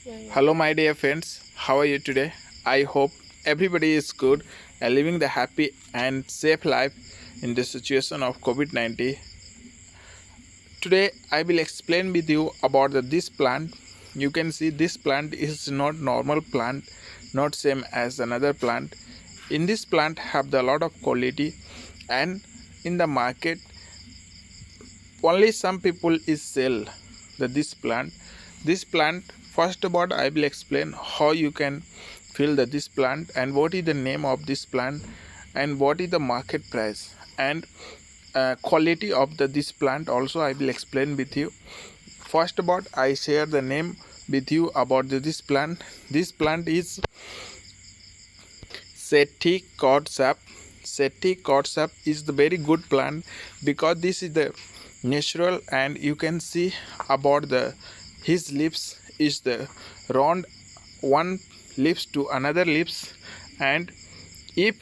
Hello, my dear friends. How are you today? I hope everybody is good and living the happy and safe life in the situation of COVID-19. Today, I will explain with you about this plant. You can see this plant is not normal plant, not same as another plant. In this plant have the lot of quality, and in the market only some people is sell this plant. First about I will explain how you can fill this plant and what is the name of this plant and what is the market price and quality of this plant also I will explain with you. First about I share the name with you about this plant. This plant is Seti Codsap. Seti Codsap is the very good plant because this is the natural, and you can see about the his leaves is the round one leaves to another leaves. And if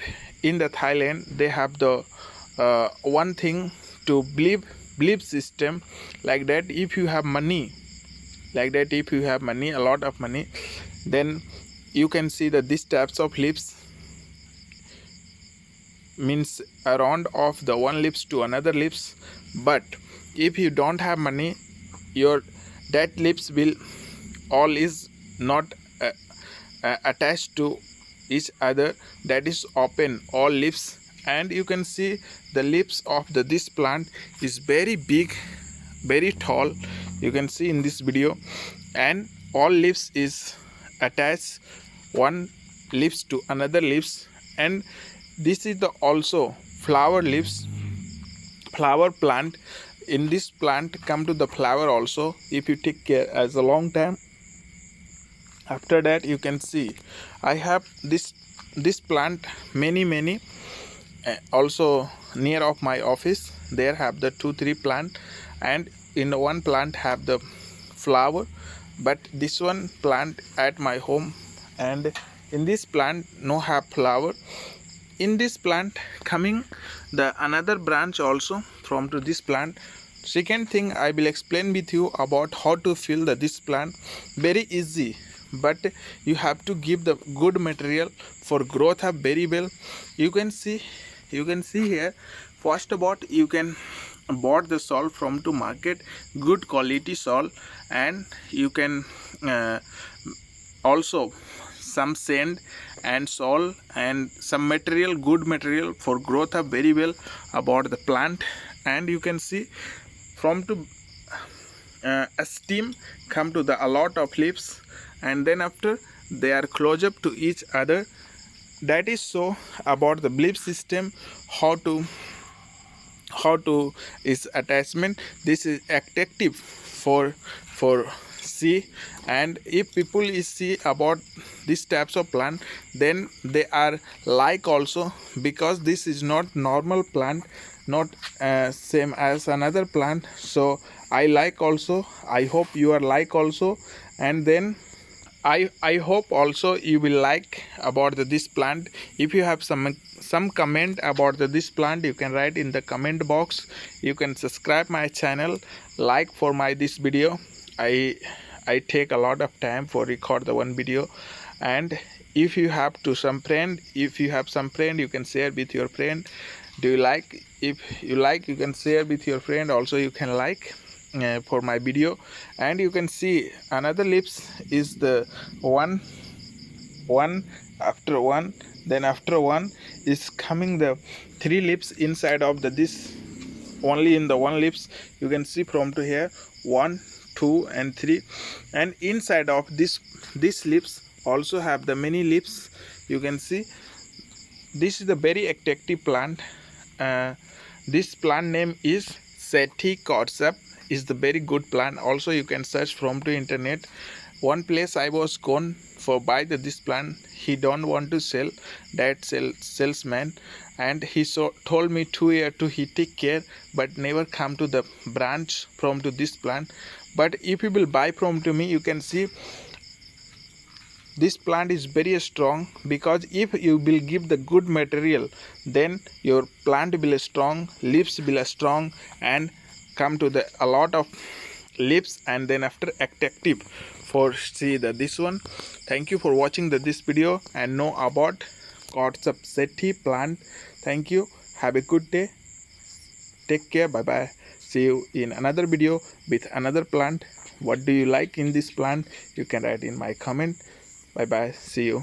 in the Thailand they have the one thing to believe system like that, if you have money like that, if you have money, a lot of money, then you can see that these types of leaves means around of the one lips to another lips. But if you don't have money, your that lips will all is not attached to each other, that is open all lips. And you can see the lips of this plant is very big, very tall, you can see in this video, and all leaves is attached one leaves to another leaves. And this is the also flower leaves, flower plant. In this plant come to the flower also if you take care as a long time. After that you can see I have this plant many also near of my office. There have the 2-3 plant, and in one plant have the flower, but this one plant at my home, and in this plant no have flower. In this plant coming the another branch also from to this plant. Second thing I will explain with you about how to fill this plant. Very easy, but you have to give the good material for growth up very well. You can see here. First about you can bought the salt from to market, good quality salt, and you can also some sand and salt and some material, good material for growth up very well about the plant. And you can see from to a steam come to the a lot of leaves, and then after they are close up to each other. That is so about the belief system, how to is attachment. This is attractive for see. And if people is see about these types of plant, then they are like also, because this is not normal plant, not same as another plant. So I like also, I hope you are like also. And then I hope also you will like about this plant. If you have some comment about this plant, you can write in the comment box. You can subscribe my channel, like for my this video. I take a lot of time for record the one video. And if you have some friend, you can share with your friend. Do you like? If you like, you can share with your friend also, you can like for my video. And you can see another lips is the one after one, then after one is coming the 3 lips inside of this only in the one lips. You can see from to here 1, 2 and 3, and inside of this lips also have the many lips. You can see this is the very attractive plant. This plant name is Seti Codsap, is the very good plant. Also you can search from the internet. One place I was gone for buy this plant, he don't want to sell, that salesman, and he told me 2 years to he take care, but never come to the branch from to this plant. But if you will buy from to me, you can see this plant is very strong, because if you will give the good material, then your plant will strong, leaves will strong, and come to the a lot of leaves, and then after attractive for see this one. Thank you for watching this video and know about Kotzebue plant. Thank you. Have a good day. Take care. Bye bye. See you in another video with another plant. What do you like in this plant? You can write in my comment. Bye bye. See you.